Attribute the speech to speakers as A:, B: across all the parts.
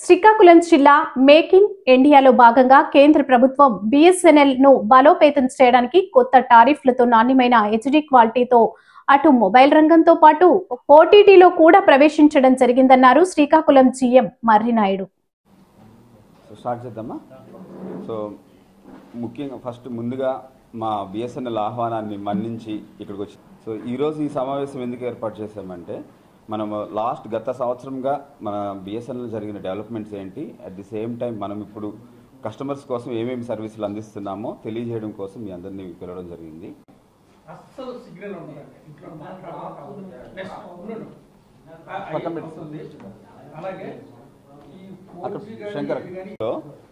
A: శ్రీకాకుళం జిల్లా make in ఇండియాలో భాగంగా కేంద్ర ప్రభుత్వం బిఎస్ఎన్ఎల్ ను బలోపేతం చేయడానికి కొత్త టారిఫ్లతో నాణ్యమైన హెచ్డి క్వాలిటీతో అటు మొబైల్ రంగంతో పాటు ఓటీటీలో కూడా ప్రవేశించడం జరిగిందన్నారు శ్రీకాకుళం జీఎం మర్రినాయుడు.
B: ముఖ్యంగా ముందుగా మా బిఎస్ఎన్ఎల్ ఆహ్వానాన్ని మన్నించి ఇక్కడికి వచ్చి ఈరోజు ఈ సమావేశం ఎందుకు ఏర్పాటు చేశామంటే మనం గత సంవత్సరంగా మన బిఎస్ఎన్ఎల్ జరిగిన డెవలప్మెంట్స్ ఏంటి, అట్ ది సేమ్ టైం మనం ఇప్పుడు కస్టమర్స్ కోసం ఏమేమి సర్వీసులు అందిస్తున్నామో తెలియజేయడం కోసం మీ అందరినీ పిలవడం జరిగింది.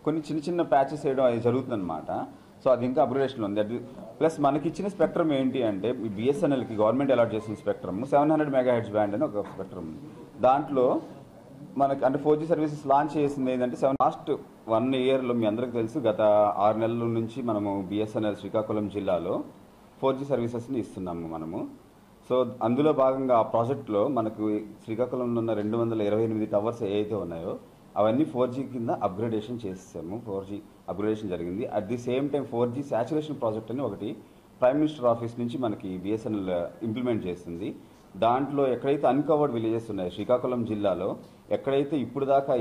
B: కొన్ని చిన్న ప్యాచెస్ వేయడం అది జరుగుతుందన్నమాట. సో అది ఇంకా అప్గ్రేడేషన్ ఉంది. ప్లస్ మనకి ఇచ్చిన స్పెక్ట్రమ్ ఏంటి అంటే బిఎస్ఎన్ఎల్కి గవర్నమెంట్ అలాట్ చేసిన స్పెక్ట్రమ్ 700 MHz బ్యాండ్ అని ఒక స్పెక్ట్రమ్ ఉంది. దాంట్లో మనకి అంటే 4G సర్వీసెస్ లాంచ్ చేసింది ఏంటంటే లాస్ట్ 1 ఇయర్లో మీ అందరికీ తెలుసు, గత 6 నెలల నుంచి మనము బిఎస్ఎన్ఎల్ శ్రీకాకుళం జిల్లాలో 4G సర్వీసెస్ని ఇస్తున్నాము మనము. సో అందులో భాగంగా ఆ ప్రాజెక్ట్లో మనకు శ్రీకాకుళంలో ఉన్న 228 టవర్స్ ఏవైతే ఉన్నాయో అవన్నీ 4G కింద అప్గ్రేడేషన్ చేసాము. 4G అప్గ్రేడేషన్ జరిగింది. At the same time 4G saturation project అని ఒకటి ప్రైమ్ మినిస్టర్ ఆఫీస్ నుంచి మనకి బిఎస్ఎన్ఎల్ ఇంప్లిమెంట్ చేస్తుంది. దాంట్లో ఎక్కడైతే అన్కవర్డ్ విలేజెస్ ఉన్నాయో శ్రీకాకుళం జిల్లాలో, ఎక్కడైతే ఇప్పుడు దాకా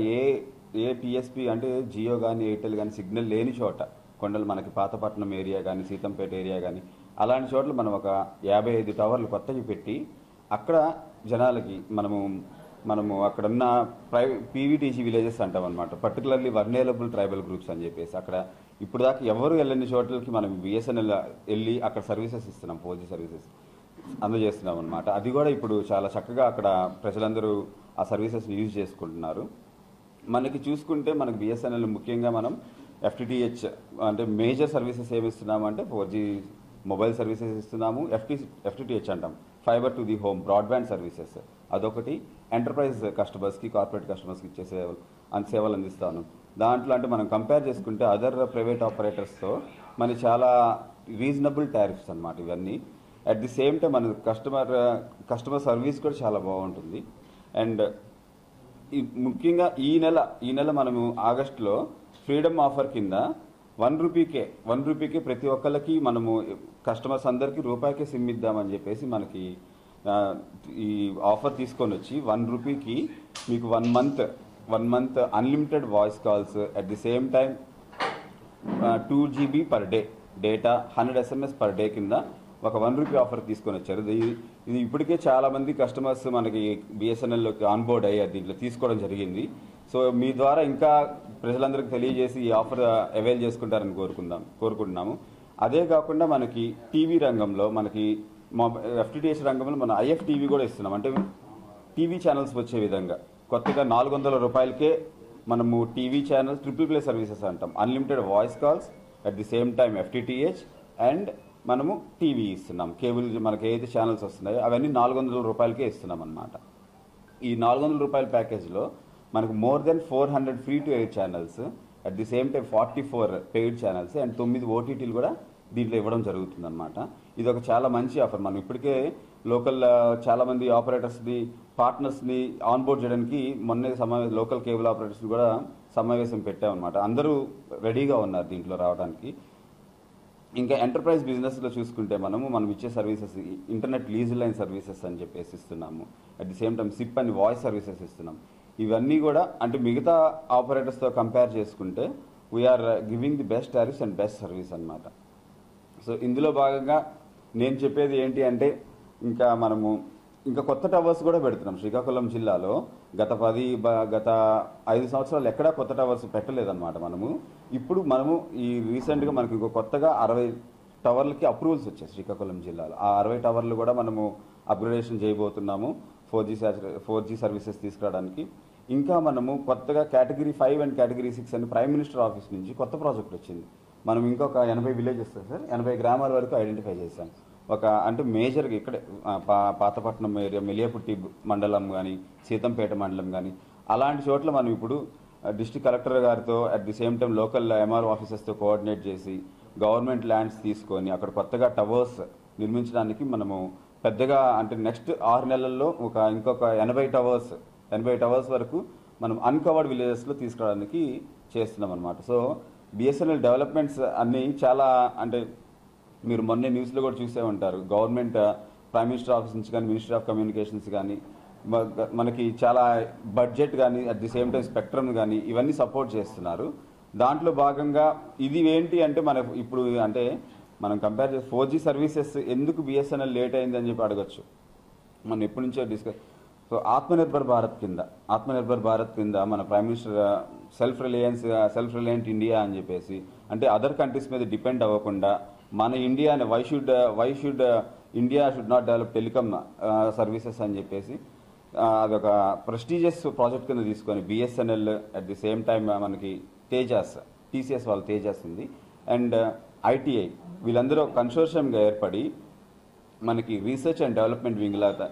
B: ఏ టీఎస్పీ అంటే జియో కానీ ఎయిర్టెల్ కానీ సిగ్నల్ లేని చోట, కొండలు మనకి పాతపట్నం ఏరియా కానీ సీతంపేట ఏరియా కానీ అలాంటి చోట్ల మనం ఒక 55 టవర్లు కొత్తవి పెట్టి అక్కడ జనాలకి మనము అక్కడున్న పీవీటీజీ విలేజెస్ అంటాం అనమాట. పర్టికులర్లీ వర్నేలబుల్ ట్రైబల్ గ్రూప్స్ అని చెప్పేసి అక్కడ ఇప్పుడు దాకా ఎవరు వెళ్ళని చోట్లకి మనం బిఎస్ఎన్ఎల్ వెళ్ళి అక్కడ సర్వీసెస్ ఇస్తున్నాం, 4G సర్వీసెస్ అందజేస్తున్నాం అనమాట. అది కూడా ఇప్పుడు చాలా చక్కగా అక్కడ ప్రజలందరూ ఆ సర్వీసెస్ని యూజ్ చేసుకుంటున్నారు. మనకి చూసుకుంటే మనకి బిఎస్ఎన్ఎల్ ముఖ్యంగా మనం ఎఫ్టిటిహెచ్ అంటే మేజర్ సర్వీసెస్ ఏమి ఇస్తున్నాము అంటే 4G మొబైల్ సర్వీసెస్ ఇస్తున్నాము. ఎఫ్టిటిహెచ్ అంటాం, fibre to the home broadband services అదొకటి. ఎంటర్ప్రైజ్ కస్టమర్స్కి కార్పొరేట్ కస్టమర్స్కి ఇచ్చే సేవలు అందిస్తాను. దాంట్లో అంటే మనం కంపేర్ చేసుకుంటే అదర్ ప్రైవేట్ ఆపరేటర్స్తో మనకి చాలా రీజనబుల్ టారిఫ్స్ అనమాట ఇవన్నీ. అట్ ది సేమ్ టైం మన కస్టమర్ సర్వీస్ కూడా చాలా బాగుంటుంది. అండ్ ముఖ్యంగా ఈ నెల మనము ఆగస్టులో ఫ్రీడమ్ ఆఫర్ కింద 1 రూపీకే ప్రతి ఒక్కళ్ళకి మనము కస్టమర్స్ అందరికీ రూపాయికే సిమ్ ఇద్దామని చెప్పేసి మనకి ఈ ఆఫర్ తీసుకొని వచ్చి 1 రూపీకి మీకు 1 month unlimited voice calls, at the same time 2 GB per day data, 100 SMS per day కింద ఒక 1 రూపీ ఆఫర్ తీసుకొని వచ్చారు. ఇది ఇప్పటికే చాలామంది కస్టమర్స్ మనకి బిఎస్ఎన్ఎల్లోకి ఆన్బోర్డ్ అయ్యి దీంట్లో తీసుకోవడం జరిగింది. సో మీ ద్వారా ఇంకా ప్రజలందరికీ తెలియజేసి ఈ ఆఫర్ అవైల్ చేసుకుంటారని కోరుకుంటున్నాము. అదే కాకుండా మనకి టీవీ రంగంలో మనకి ఎఫ్టిటిహెచ్ రంగంలో మన IFTV కూడా ఇస్తున్నాం. అంటే టీవీ ఛానల్స్ వచ్చే విధంగా కొత్తగా 400 రూపాయలకే మనము TV channels triple play services అంటాం, unlimited voice calls, at the same time FTTH and మనము టీవీ ఇస్తున్నాం. కేబుల్ మనకి ఏదైతే ఛానల్స్ వస్తున్నాయో అవన్నీ 400 రూపాయలకే ఇస్తున్నాం అన్నమాట. ఈ 400 రూపాయల ప్యాకేజ్లో మనకు more than 400 free to air channels, at the same time 44 paid channels and 9 OTTలు కూడా దీంట్లో ఇవ్వడం జరుగుతుంది అనమాట. ఇది ఒక చాలా మంచి ఆఫర్. మనం ఇప్పటికే లోకల్ చాలామంది ఆపరేటర్స్ని పార్ట్నర్స్ని ఆన్బోర్డ్ చేయడానికి లోకల్ కేబుల్ ఆపరేటర్స్ని కూడా సమావేశం పెట్టామన్నమాట. అందరూ రెడీగా ఉన్నారు దీంట్లో రావడానికి. ఇంకా ఎంటర్ప్రైజ్ బిజినెస్లో చూసుకుంటే మనం ఇచ్చే services internet lease line services అని చెప్పేసి ఇస్తున్నాము. At the same time SIP అని వాయిస్ సర్వీసెస్ ఇస్తున్నాం. ఇవన్నీ కూడా అంటే మిగతా ఆపరేటర్స్తో కంపేర్ చేసుకుంటే we are giving the best tariffs and best service అనమాట. సో ఇందులో భాగంగా నేను చెప్పేది ఏంటి అంటే ఇంకా కొత్త టవర్స్ కూడా పెడుతున్నాం శ్రీకాకుళం జిల్లాలో. గత 5 సంవత్సరాలు ఎక్కడా కొత్త టవర్స్ పెట్టలేదన్నమాట. ఇప్పుడు ఈ రీసెంట్గా మనకు ఇంకో కొత్తగా 60 టవర్లకి అప్రూవల్స్ వచ్చాయి శ్రీకాకుళం జిల్లాలో. ఆ 60 టవర్లు కూడా మనము అప్గ్రేడేషన్ చేయబోతున్నాము 4G సర్వీసెస్ తీసుకురావడానికి. ఇంకా మనము కొత్తగా కేటగిరీ 5 అండ్ కేటగిరీ 6 అని ప్రైమ్ మినిస్టర్ ఆఫీస్ నుంచి కొత్త ప్రాజెక్ట్ వచ్చింది. మనం ఇంకొక 80 విలేజెస్ సార్ 80 గ్రామాల వరకు ఐడెంటిఫై చేశాం. అంటే మేజర్గా ఇక్కడే పాతపట్నం ఏరియా, మెలియాపుట్టి మండలం కానీ సీతంపేట మండలం కానీ అలాంటి చోట్ల మనం ఇప్పుడు డిస్ట్రిక్ట్ కలెక్టర్ గారితో at the same time local MRO ఆఫీసర్స్తో కోఆర్డినేట్ చేసి గవర్నమెంట్ ల్యాండ్స్ తీసుకొని అక్కడ కొత్తగా టవర్స్ నిర్మించడానికి మనము పెద్దగా అంటే నెక్స్ట్ 6 నెలల్లో ఇంకొక 80 టవర్స్ వరకు మనం అన్కవర్డ్ విలేజెస్లో తీసుకురావడానికి చేస్తున్నాం అనమాట. సో బిఎస్ఎన్ఎల్ డెవలప్మెంట్స్ అన్నీ చాలా, అంటే మీరు మొన్నే న్యూస్లో కూడా చూసే ఉంటారు, గవర్నమెంట్ ప్రైమ్ మినిస్టర్ ఆఫీస్ నుంచి కానీ, మినిస్ట్రీ ఆఫ్ కమ్యూనికేషన్స్ కానీ మనకి చాలా బడ్జెట్ కానీ, at the same time spectrum కానీ ఇవన్నీ సపోర్ట్ చేస్తున్నారు. దాంట్లో భాగంగా ఇది ఏంటి అంటే మన ఇప్పుడు అంటే మనం కంపేర్ చేసి 4G సర్వీసెస్ ఎందుకు బిఎస్ఎన్ఎల్ లేట్ అయింది అని చెప్పి అడగచ్చు. మనం ఎప్పటి నుంచో డిస్కస్. సో ఆత్మనిర్భర్ భారత్ కింద మన prime minister self reliant India అని చెప్పేసి, అంటే అదర్ కంట్రీస్ మీద డిపెండ్ అవ్వకుండా మన India why should India should not develop telecom services అని చెప్పేసి అదొక ప్రెస్టీజియస్ ప్రాజెక్ట్ కింద తీసుకొని BSNL at the same time మనకి టీసీఎస్ వాళ్ళ తేజాస్ ఉంది అండ్ ఐటీఐ వీళ్ళందరూ కన్సోర్షియంగా ఏర్పడి మనకి రీసెర్చ్ అండ్ డెవలప్మెంట్ వింగ్ లాగా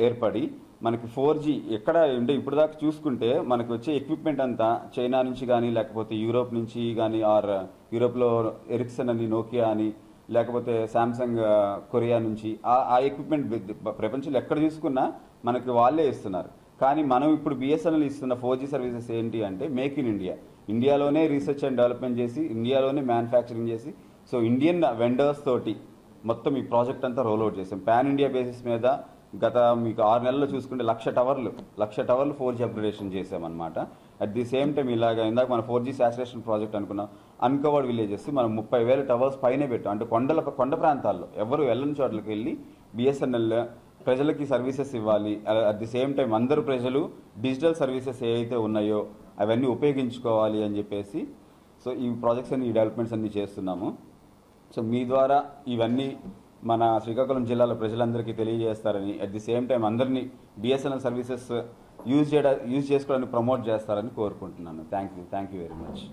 B: ఏర్పడి మనకి 4G ఎక్కడ అంటే ఇప్పుడు దాకా చూసుకుంటే మనకి వచ్చే ఎక్విప్మెంట్ అంతా చైనా నుంచి కానీ, లేకపోతే యూరోప్ నుంచి కానీ, ఆర్ యూరోప్లో ఎరిక్సన్ అని, నోకియా అని, లేకపోతే శాంసంగ్ కొరియా నుంచి ఆ ఎక్విప్మెంట్ ప్రపంచంలో ఎక్కడ చూసుకున్నా మనకి వాళ్ళే ఇస్తున్నారు. కానీ మనం ఇప్పుడు బిఎస్ఎన్ఎల్ ఇస్తున్న 4G సర్వీసెస్ ఏంటి అంటే మేక్ ఇన్ ఇండియా, ఇండియాలోనే రీసెర్చ్ అండ్ డెవలప్మెంట్ చేసి, ఇండియాలోనే మ్యానుఫ్యాక్చరింగ్ చేసి, సో ఇండియన్ వెండర్స్ తోటి మొత్తం ఈ ప్రాజెక్ట్ అంతా రోల్అవుట్ చేసాం. పాన్ ఇండియా బేసిస్ మీద గత మీకు 6 నెలల్లో చూసుకుంటే 1,00,000 టవర్లు 4G అప్గ్రేడేషన్ చేసామన్నమాట. అట్ ది సేమ్ టైం ఇలాగా ఇందాక మన 4G సాచురేషన్ ప్రాజెక్ట్ అనుకున్నాం, అన్కవర్డ్ విలేజెస్ మనం 30,000 టవర్స్ పైనే పెట్టాం. అంటే కొండ ప్రాంతాల్లో ఎవరు వెళ్ళని చోట్లకి వెళ్ళి బిఎస్ఎన్ఎల్ ప్రజలకి సర్వీసెస్ ఇవ్వాలి. అట్ ది సేమ్ టైం అందరూ ప్రజలు డిజిటల్ సర్వీసెస్ ఏవైతే ఉన్నాయో అవన్నీ ఉపయోగించుకోవాలి అని చెప్పేసి సో ఈ ప్రాజెక్ట్స్ అన్ని, ఈ డెవలప్మెంట్స్ అన్ని చేస్తున్నాము. సో మీ ద్వారా ఇవన్నీ మన శ్రీకాకుళం జిల్లాలో ప్రజలందరికీ తెలియజేస్తారని, అట్ ది సేమ్ టైం అందరినీ బిఎస్ఎన్ఎల్ సర్వీసెస్ యూజ్ చేసుకోవడానికి ప్రమోట్ చేస్తారని కోరుకుంటున్నాను. Thank you very much.